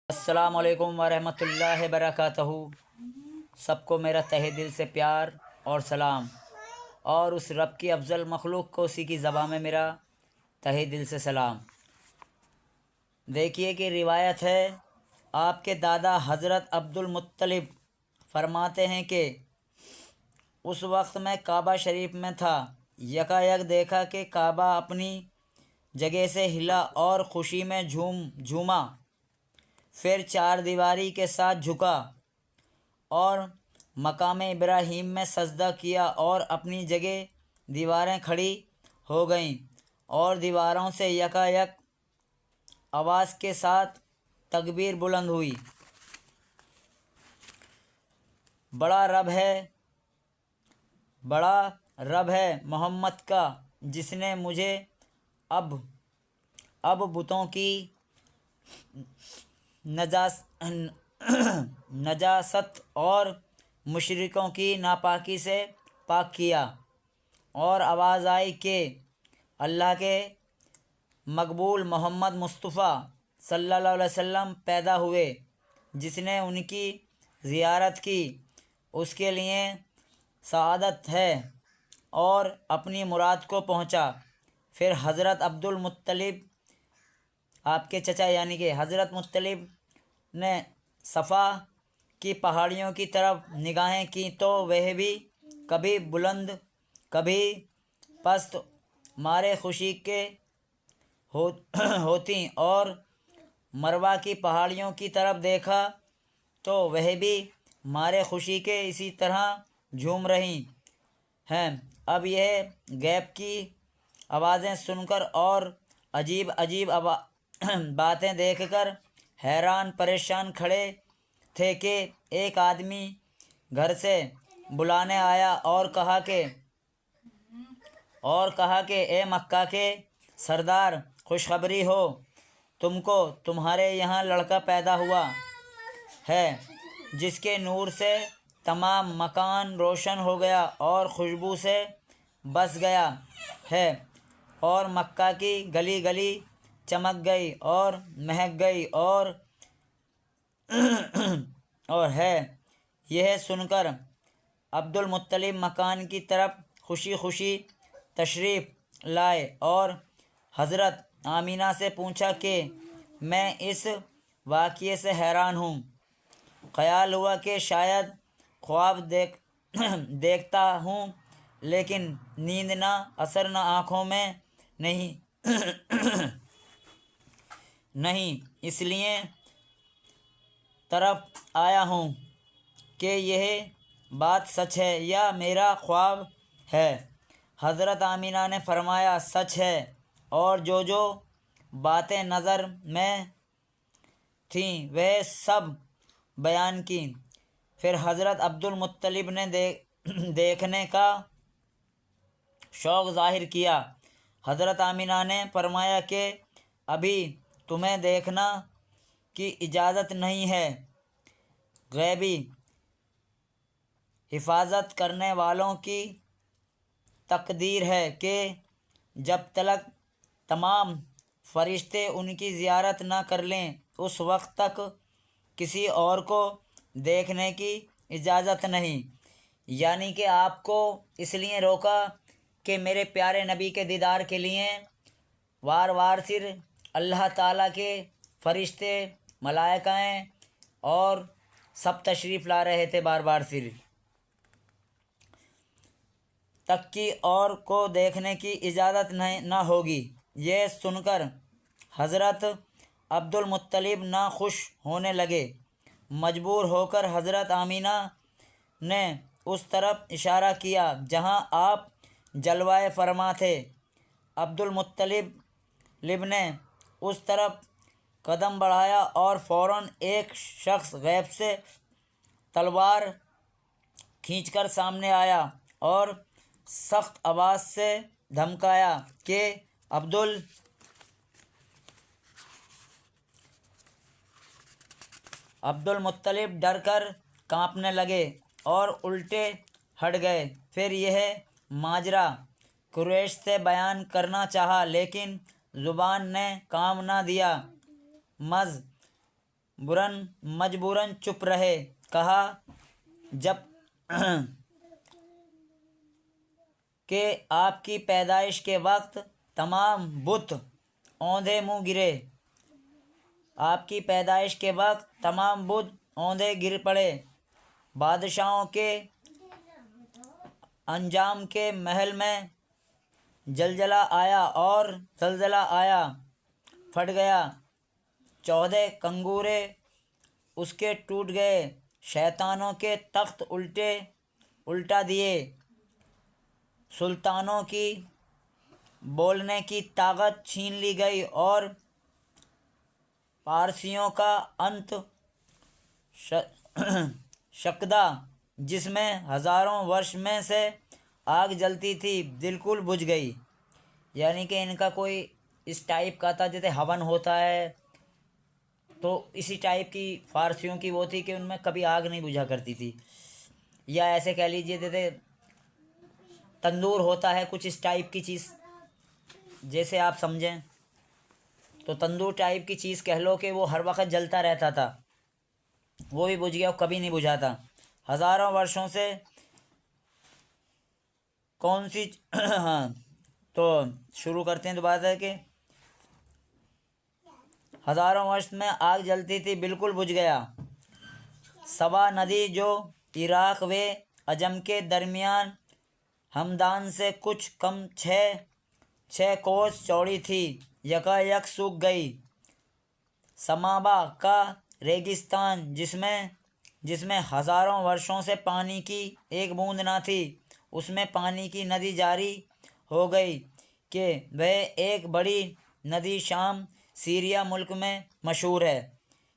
السلام علیکم ورحمۃ اللہ وبرکاتہ۔ سب کو میرا تہہ دل سے پیار اور سلام، اور اس رب کی افضل مخلوق کو اسی کی زبان میں میرا تہہ دل سے سلام۔ دیکھیے کہ روایت ہے، آپ کے دادا حضرت عبدالمطلب فرماتے ہیں کہ اس وقت میں کعبہ شریف میں تھا، یکایک دیکھا کہ کعبہ اپنی جگہ سے ہلا اور خوشی میں جھوما، پھر چار دیواری کے ساتھ جھکا اور مقام ابراہیم میں سجدہ کیا، اور اپنی جگہ دیواریں کھڑی ہو گئیں اور دیواروں سے یکایک آواز کے ساتھ تکبیر بلند ہوئی۔ بڑا رب ہے محمد کا، جس نے مجھے اب بتوں کی نجاست اور مشرکوں کی ناپاکی سے پاک کیا۔ اور آواز آئی کہ اللہ کے مقبول محمد مصطفیٰ صلی اللہ علیہ وسلم پیدا ہوئے۔ جس نے ان کی زیارت کی اس کے لیے سعادت ہے اور اپنی مراد کو پہنچا۔ پھر حضرت عبدالمطلب، آپ کے چچا یعنی کہ حضرت مطلب نے صفا کی پہاڑیوں کی طرف نگاہیں کیں تو وہ بھی کبھی بلند کبھی پست مارے خوشی کے ہوتیں، اور مروہ کی پہاڑیوں کی طرف دیکھا تو وہ بھی مارے خوشی کے اسی طرح جھوم رہی ہیں۔ اب یہ غیب کی آوازیں سن کر اور عجیب باتیں دیکھ کر حیران پریشان کھڑے تھے کہ ایک آدمی گھر سے بلانے آیا اور کہا کہ اے مکہ کے سردار، خوشخبری ہو، تم کو تمہارے یہاں لڑکا پیدا ہوا ہے، جس کے نور سے تمام مکان روشن ہو گیا اور خوشبو سے بس گیا ہے، اور مکہ کی گلی گلی چمک گئی اور مہک گئی اور ہے۔ یہ سن کر عبدالمطلب مکان کی طرف خوشی خوشی تشریف لائے اور حضرت آمینہ سے پوچھا کہ میں اس واقعے سے حیران ہوں۔ خیال ہوا کہ شاید خواب دیکھتا ہوں، لیکن نیند نہ اثر نہ آنکھوں میں نہیں، اس لیے طرف آیا ہوں کہ یہ بات سچ ہے یا میرا خواب ہے۔ حضرت آمینہ نے فرمایا سچ ہے، اور جو باتیں نظر میں تھیں وہ سب بیان کیں۔ پھر حضرت عبدالمطلب نے دیکھنے کا شوق ظاہر کیا۔ حضرت آمینہ نے فرمایا کہ ابھی تمہیں دیکھنا کی اجازت نہیں ہے۔ غیبی حفاظت کرنے والوں کی تقدیر ہے کہ جب تک تمام فرشتے ان کی زیارت نہ کر لیں اس وقت تک کسی اور کو دیکھنے کی اجازت نہیں۔ یعنی کہ آپ کو اس لیے روکا کہ میرے پیارے نبی کے دیدار کے لیے وار صرف اللہ تعالیٰ کے فرشتے، ملائکہیں اور سب تشریف لا رہے تھے، بار صرف تک کی اور کو دیکھنے کی اجازت نہ ہوگی۔ یہ سن کر حضرت عبدالمطلب ناخوش ہونے لگے۔ مجبور ہو کر حضرت آمینہ نے اس طرف اشارہ کیا جہاں آپ جلوہ فرما تھے۔ عبدالمطلب نے اس طرف قدم بڑھایا اور فوراً ایک شخص غیب سے تلوار کھینچ کر سامنے آیا اور سخت آواز سے دھمکایا کہ عبدالمطلب ڈر کر کانپنے لگے اور الٹے ہٹ گئے۔ پھر یہ ماجرا قریش سے بیان کرنا چاہا، لیکن زبان نے کام نہ دیا۔ برن مجبوراً چپ رہے۔ کہا جب کہ آپ کی پیدائش کے وقت تمام بت اوندھے منہ گرے۔ آپ کی پیدائش کے وقت تمام بت اوندھے گر پڑے۔ بادشاہوں کے انجام کے محل میں زلزلہ آیا اور زلزلہ آیا، پھٹ گیا۔ 14 کنگورے اس کے ٹوٹ گئے۔ شیطانوں کے تخت الٹا دیے۔ سلطانوں کی بولنے کی طاقت چھین لی گئی اور پارسیوں کا انت شکدہ، جس میں ہزاروں ورش میں سے آگ جلتی تھی، بالکل بجھ گئی۔ یعنی کہ ان کا کوئی اس ٹائپ کا تھا جیسے ہون ہوتا ہے، تو اسی ٹائپ کی فارسیوں کی وہ تھی کہ ان میں کبھی آگ نہیں بجھا کرتی تھی، یا ایسے کہہ لیجیے جیسے تندور ہوتا ہے کچھ اس ٹائپ کی چیز، جیسے آپ سمجھیں تو تندور ٹائپ کی چیز کہہ لو کہ وہ ہر وقت جلتا رہتا تھا، وہ بھی بجھ گیا اور کبھی نہیں بجھا تھا ہزاروں ورشوں سے۔ کون سی ہاں تو شروع کرتے ہیں دوبارہ کہ ہزاروں ورش میں آگ جلتی تھی، بالکل بجھ گیا۔ سوا ندی جو عراق و عجم کے درمیان ہمدان سے کچھ کم 6 کوس چوڑی تھی، یکایک سوکھ گئی۔ سمابا کا ریگستان جس میں ہزاروں ورشوں سے پانی کی ایک بوند نہ تھی، اس میں پانی کی ندی جاری ہو گئی کہ وہ ایک بڑی ندی شام سیریا ملک میں مشہور ہے۔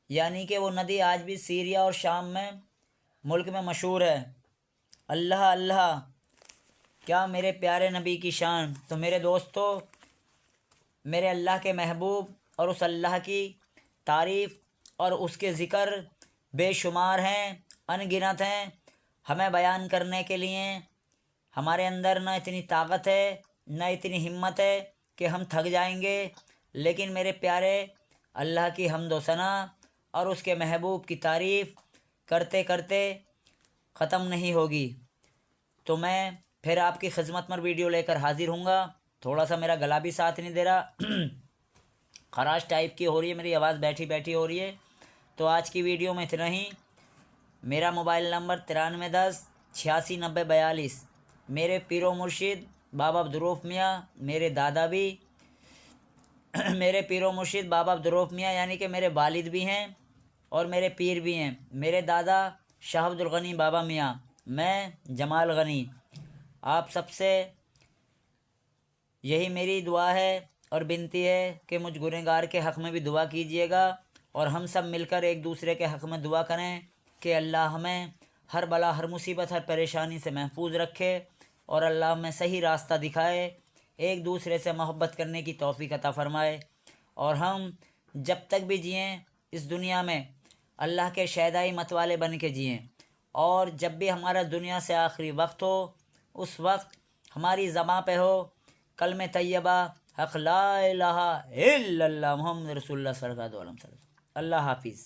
یعنی کہ وہ ندی آج بھی سیریا اور شام میں ملک میں مشہور ہے۔ اللہ اللہ، کیا میرے پیارے نبی کی شان۔ تو میرے دوستو، میرے اللہ کے محبوب اور اس اللہ کی تعریف اور اس کے ذکر بے شمار ہیں، ان گنت ہیں۔ ہمیں بیان کرنے کے لیے ہمارے اندر نہ اتنی طاقت ہے نہ اتنی ہمت ہے کہ ہم تھک جائیں گے، لیکن میرے پیارے اللہ کی حمد و ثنا اور اس کے محبوب کی تعریف کرتے کرتے ختم نہیں ہوگی۔ تو میں پھر آپ کی خدمت میں ویڈیو لے کر حاضر ہوں گا۔ تھوڑا سا میرا گلا بھی ساتھ نہیں دے رہا، خراش ٹائپ کی ہو رہی ہے، میری آواز بیٹھی ہو رہی ہے۔ تو آج کی ویڈیو میں اتنا ہی۔ میرا موبائل نمبر 9310 869042۔ میرے پیر و مرشد بابا عبدالرؤف میاں، میرے دادا بھی میرے پیر و مرشد بابا عبدالرؤف میاں یعنی کہ میرے والد بھی ہیں اور میرے پیر بھی ہیں۔ میرے دادا شاہ عبدالغنی بابا میاں، میں جمال غنی۔ آپ سب سے یہی میری دعا ہے اور بنتی ہے کہ مجھ گنہگار کے حق میں بھی دعا کیجیے گا، اور ہم سب مل کر ایک دوسرے کے حق میں دعا کریں کہ اللہ ہمیں ہر بلا، ہر مصیبت، ہر پریشانی سے محفوظ رکھے، اور اللہ ہمیں صحیح راستہ دکھائے، ایک دوسرے سے محبت کرنے کی توفیق عطا فرمائے، اور ہم جب تک بھی جئیں اس دنیا میں اللہ کے شیدائی متوالے بن کے جئیں، اور جب بھی ہمارا دنیا سے آخری وقت ہو، اس وقت ہماری زباں پہ ہو کلمہ طیبہ حق لا الہ الا اللہ محمد رسول اللہ صلی اللہ علیہ وسلم۔ اللہ حافظ۔